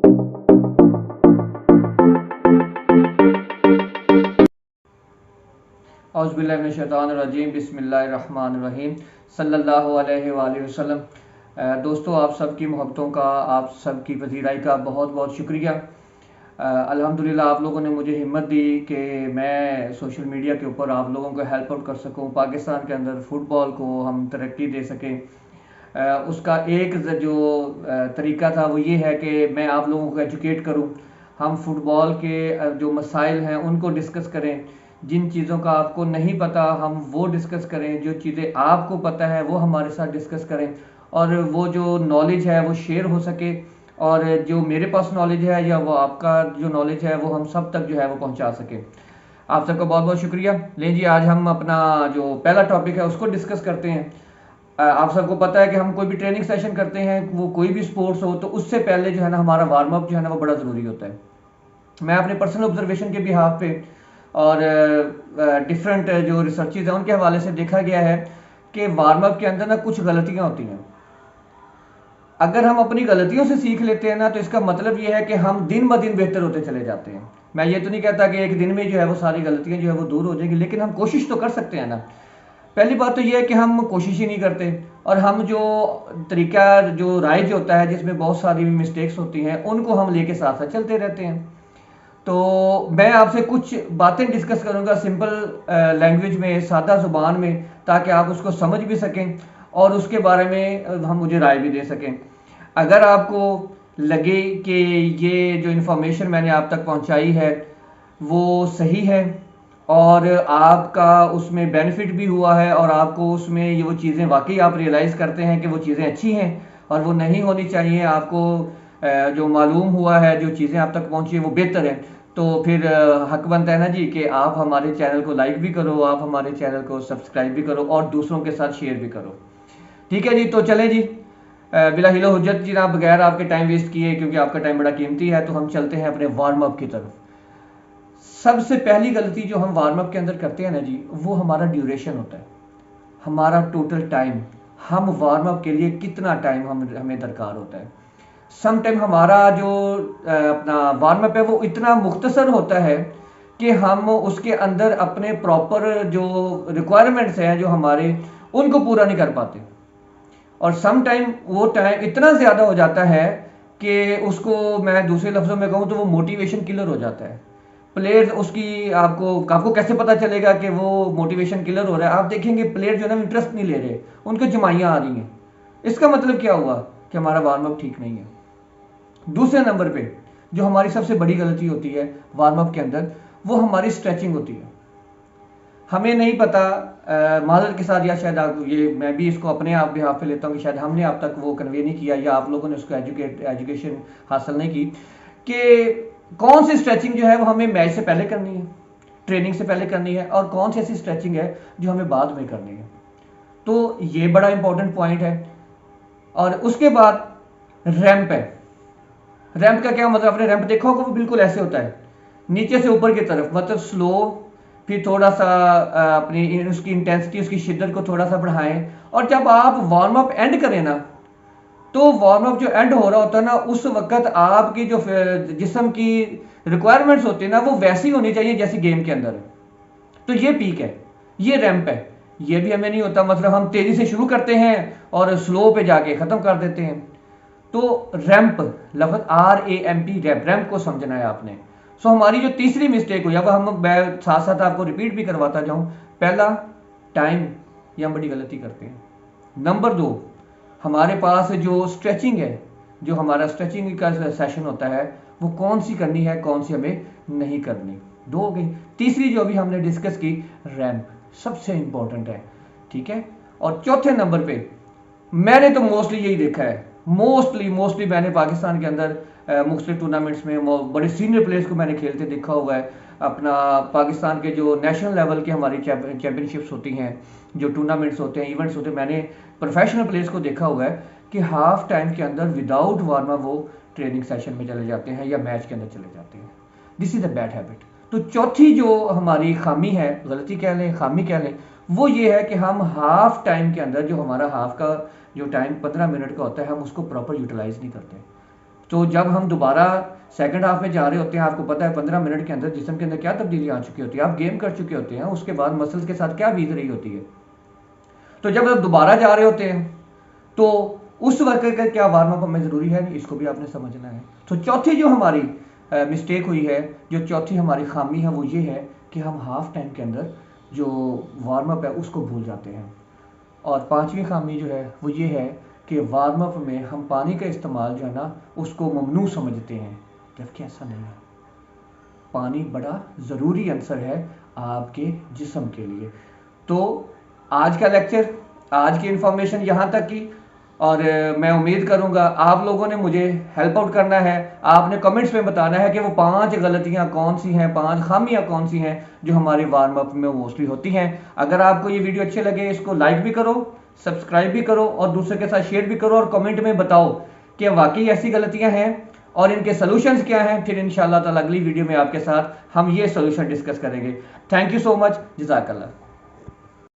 औज़ुबिल्लाहिमिनश्शैतानिर्रजीम बिस्मिल्लाहिर्रहमानिर्रहीम सल्लल्लाहु अलैहि वसल्लम। दोस्तों, आप सबकी मोहब्बतों का, आप सबकी पज़ीराई का बहुत बहुत शुक्रिया। अल्हम्दुलिल्लाह आप लोगों ने मुझे हिम्मत दी कि मैं सोशल मीडिया के ऊपर आप लोगों को हेल्प आउट कर सकूं, पाकिस्तान के अंदर फ़ुटबॉल को हम तरक्की दे सकें। उसका एक जो तरीका था वो ये है कि मैं आप लोगों को एजुकेट करूं, हम फुटबॉल के जो मसाइल हैं उनको डिस्कस करें, जिन चीज़ों का आपको नहीं पता हम वो डिस्कस करें, जो चीज़ें आपको पता है वो हमारे साथ डिस्कस करें, और वो जो नॉलेज है वो शेयर हो सके, और जो मेरे पास नॉलेज है या वो आपका जो नॉलेज है वो हम सब तक जो है वो पहुंचा सके। आप सबका बहुत बहुत शुक्रिया। लें जी, आज हम अपना जो पहला टॉपिक है उसको डिस्कस करते हैं। आप सबको पता है कि हम कोई भी ट्रेनिंग सेशन करते हैं, वो कोई भी स्पोर्ट्स हो, तो उससे पहले जो है ना हमारा वार्म अप जो है ना वो बड़ा ज़रूरी होता है। मैं अपने पर्सनल ऑब्जर्वेशन के बिहाफ पे और डिफरेंट जो रिसर्चेज हैं उनके हवाले से देखा गया है कि वार्म अप के अंदर ना कुछ गलतियां होती हैं। अगर हम अपनी गलतियों से सीख लेते हैं ना, तो इसका मतलब ये है कि हम दिन ब दिन बेहतर होते चले जाते हैं। मैं ये तो नहीं कहता कि एक दिन में जो है वो सारी गलतियां जो है वो दूर हो जाएंगी, लेकिन हम कोशिश तो कर सकते हैं ना। पहली बात तो ये है कि हम कोशिश ही नहीं करते, और हम जो तरीका जो राइज होता है जिसमें बहुत सारी मिस्टेक्स होती हैं उनको हम लेके साथ साथ चलते रहते हैं। तो मैं आपसे कुछ बातें डिस्कस करूंगा सिंपल लैंग्वेज में, सादा ज़ुबान में, ताकि आप उसको समझ भी सकें और उसके बारे में हम मुझे राय भी दे सकें। अगर आपको लगे कि ये जो इन्फॉर्मेशन मैंने आप तक पहुंचाई है वो सही है और आपका उसमें बेनिफिट भी हुआ है, और आपको उसमें ये वो चीज़ें वाकई आप रियलाइज़ करते हैं कि वो चीज़ें अच्छी हैं और वो नहीं होनी चाहिए, आपको जो मालूम हुआ है, जो चीज़ें आप तक पहुंची है वो बेहतर है, तो फिर हक बनता है ना जी कि आप हमारे चैनल को लाइक भी करो, आप हमारे चैनल को सब्सक्राइब भी करो और दूसरों के साथ शेयर भी करो। ठीक है जी, तो चलें जी, बिला हिलो हुज्जत जी, ना बगैर आपके टाइम वेस्ट किए, क्योंकि आपका टाइम बड़ा कीमती है, तो हम चलते हैं अपने वार्म अप की तरफ। सबसे पहली गलती जो हम वार्म अप के अंदर करते हैं ना जी, वो हमारा ड्यूरेशन होता है, हमारा टोटल टाइम। हम वार्म अप के लिए कितना टाइम हमें दरकार होता है। सम टाइम हमारा जो अपना वार्म अप है वो इतना मुख्तसर होता है कि हम उसके अंदर अपने प्रॉपर जो रिक्वायरमेंट्स हैं जो हमारे, उनको पूरा नहीं कर पाते, और सम टाइम वो टाइम इतना ज़्यादा हो जाता है कि उसको मैं दूसरे लफ्ज़ों में कहूँ तो वो मोटिवेशन किलर हो जाता है। प्लेयर्स उसकी आपको आपको कैसे पता चलेगा कि वो मोटिवेशन किलर हो रहा है? आप देखेंगे प्लेयर जो है ना इंटरेस्ट नहीं ले रहे, उनको जमाइयाँ आ रही हैं। इसका मतलब क्या हुआ कि हमारा वार्म अप ठीक नहीं है। दूसरे नंबर पे जो हमारी सबसे बड़ी गलती होती है वार्म अप के अंदर, वो हमारी स्ट्रेचिंग होती है। हमें नहीं पता, माजरत के साथ, या शायद ये मैं भी इसको अपने आप बिहाफ पे लेता हूँ कि शायद हमने आप तक वो कन्वे नहीं किया, या आप लोगों ने उसको एजुकेशन हासिल नहीं की कि कौन सी स्ट्रेचिंग जो है वो हमें मैच से पहले करनी है, ट्रेनिंग से पहले करनी है, और कौन सी ऐसी स्ट्रेचिंग है जो हमें बाद में करनी है। तो ये बड़ा इंपॉर्टेंट पॉइंट है। और उसके बाद रैंप है। रैंप का क्या मतलब? आपने रैंप देखा होगा, वो बिल्कुल ऐसे होता है, नीचे से ऊपर की तरफ, मतलब स्लो, फिर थोड़ा सा अपनी उसकी इंटेंसिटी, उसकी शिद्दत को थोड़ा सा बढ़ाएं, और जब आप वार्म अप एंड करें ना, तो वार्म अप जो एंड हो रहा होता है ना, उस वक्त आपकी जो जिस्म की रिक्वायरमेंट्स होती है ना, वो वैसी होनी चाहिए जैसी गेम के अंदर है। तो ये पीक है, ये रैंप है। ये भी हमें नहीं होता, मतलब हम तेजी से शुरू करते हैं और स्लो पे जाके खत्म कर देते हैं। तो रैंप, लफ्ज RAMP, रैंप, रैंप को समझना है आपने। सो हमारी जो तीसरी मिस्टेक हुई, अब मैं साथ साथ आपको रिपीट भी करवाता जाऊं। पहला, टाइम, ये हम बड़ी गलती करते हैं। नंबर 2, हमारे पास जो स्ट्रेचिंग है, जो हमारा स्ट्रेचिंग का सेशन होता है, वो कौन सी करनी है, कौन सी हमें नहीं करनी। 2 हो गई। तीसरी जो अभी हमने डिस्कस की, रैंप, सबसे इंपॉर्टेंट है। ठीक है। और चौथे नंबर पे मैंने तो मोस्टली यही देखा है, मोस्टली मैंने पाकिस्तान के अंदर मुख्तलिफ टूर्नामेंट्स में बड़े सीनियर प्लेयर्स को मैंने खेलते देखा हुआ है। अपना पाकिस्तान के जो नेशनल लेवल की हमारी चैंपियनशिप्स होती हैं, जो टूर्नामेंट्स होते हैं, इवेंट्स होते हैं, मैंने प्रोफेशनल प्लेयर्स को देखा हुआ है कि हाफ टाइम के अंदर विदाउट वार्म अप वो ट्रेनिंग सेशन में चले जाते हैं या मैच के अंदर चले जाते हैं। This is the bad habit. तो चौथी जो हमारी खामी है, गलती कह लें, खामी कह लें, वो ये है कि हम हाफ टाइम के अंदर, जो हमारा हाफ का जो टाइम 15 मिनट का होता है, हम उसको प्रॉपर यूटिलाइज नहीं करते। तो जब हम दोबारा सेकंड हाफ में जा रहे होते हैं, आपको पता है 15 मिनट के अंदर जिस्म के अंदर क्या तब्दीली आ चुकी होती है, आप गेम कर चुके होते हैं, उसके बाद मसल्स के साथ क्या बीत रही होती है। तो जब आप दोबारा जा रहे होते हैं तो उस वक्त का क्या वार्म अप हमें ज़रूरी है, इसको भी आपने समझना है। तो चौथी जो हमारी मिस्टेक हुई है, जो चौथी हमारी खामी है, वो ये है कि हम हाफ टाइम के अंदर जो वार्म अप है उसको भूल जाते हैं। और पांचवी खामी जो है वो ये है कि वार्म अप में हम पानी का इस्तेमाल जो है ना उसको ममनू समझते हैं, जबकि ऐसा नहीं है। पानी बड़ा ज़रूरी आंसर है आपके जिस्म के लिए। तो आज का लेक्चर, आज की इंफॉर्मेशन यहाँ तक की, और मैं उम्मीद करूँगा आप लोगों ने मुझे हेल्प आउट करना है। आपने कमेंट्स में बताना है कि वो 5 गलतियाँ कौन सी हैं, 5 खामियाँ कौन सी हैं जो हमारे वार्म अप में मोस्टली होती हैं। अगर आपको ये वीडियो अच्छे लगे इसको लाइक भी करो, सब्सक्राइब भी करो और दूसरे के साथ शेयर भी करो, और कमेंट में बताओ कि वाकई ऐसी गलतियाँ हैं और इनके सोल्यूशंस क्या हैं। फिर इंशाल्लाह ताला अगली वीडियो में आपके साथ हम ये सोल्यूशन डिस्कस करेंगे। थैंक यू सो मच, जज़ाकल्लाह।